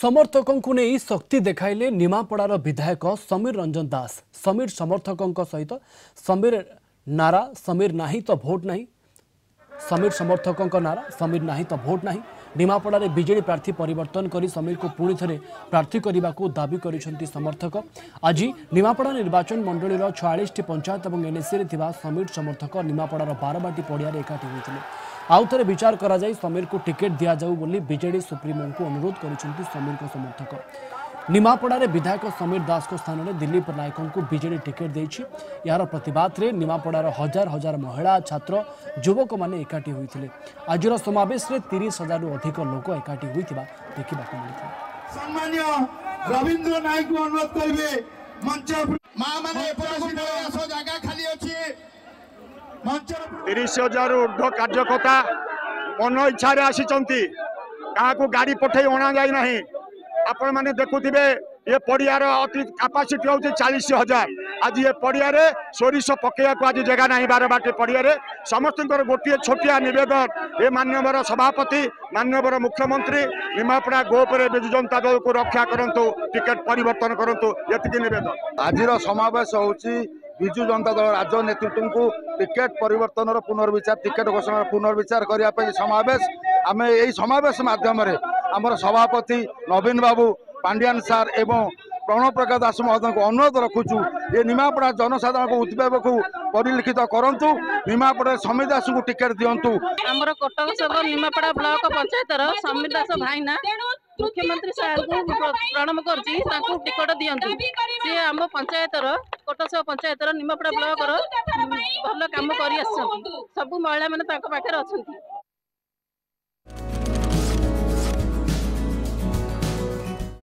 समर्थकों को नहीं शक्ति देखाइले निमापड़ार विधायक समीर रंजन दास। समीर समर्थकों सहित समीर नारा समीर नाही तो भोट नहीं। समीर समर्थकों नारा समीर नाही तो भोट नहीं। निमापड़ारे बीजेडी प्रार्थी परिवर्तन करी समीर को पुणी थे प्रार्थी करने को दाबी करिसेंती समर्थक। आज निमापड़ा निर्वाचन मंडल 46 पंचायत और एनएसी रे थिबा समीर समर्थक निमापड़ार बारबाटी पड़िया एकाठी होते आउ थे विचार करा जाई समीर को टिकेट दिया जाऊ बोली बीजेडी सुप्रीमो को अनुरोध करिसेंती समीर को समर्थक। निमापड़ारे विधायक समीर दास को स्थान में दिलीप नायक को बीजेडी टिकेट देछि। यार प्रतिवाद रे निमापड़ार हजार हजार महिला छात्र युवक माने एकाठी होइथिले। आजिर समावेश रे 30,000 रु अधिक लोक एकाठी होइथिबा देखिबाकू मिलिथिला। सम्मान्य रविंद्र नायक को अनुरोध करिवे मंच मां माने एपरसो जागा खाली अछि। 30,000 ऊर्ध्व कार्यकर्ता मन इच्छा आसी क्या गाड़ी पठे अणा जाए ना। आपण मैंने देखुवे ये पड़ियार अति कैपेसिटी हूँ 40,000। आज ये पड़ियार सोरिष पकड़ा को आज जगह ना बारबाटी पड़ियार समस्त गोटे छोटिया नवेदन ये माननीय सभापति माननीय मुख्यमंत्री निमापड़ा गोपर विजु जनता दल को रक्षा करंतु टिकेट परिवर्तन करंतु ये नवेदन। आज समावेश होची विजु जनता दल राज्य नेतृत्व को टिकेट परिवर्तन पुनर्विचार टिकेट घोषणा पुनर्विचार करने समावेश आम यही समावेश माध्यम आमर सभापति नवीन बाबू पांड्यान सार एवं प्रणव प्रकाश दास महोदय को अनुरोध रखुचु ये निमापड़ा जनसाधारण को उद्वेग को परिलिखित करंतु निमापड़ा समीर दास को टिकेट दिंतु। आमर कटक सदर निमापड़ा ब्लॉक पंचायत समीर दास भाईना मुख्यमंत्री सार को प्रणाम करछि तांको टिकट दियंतु। से आम पंचायत कटक पंचायत निमापड़ा ब्लॉक भल काम करि आछथि। सब महिला माने तांको पाखरे अछथि।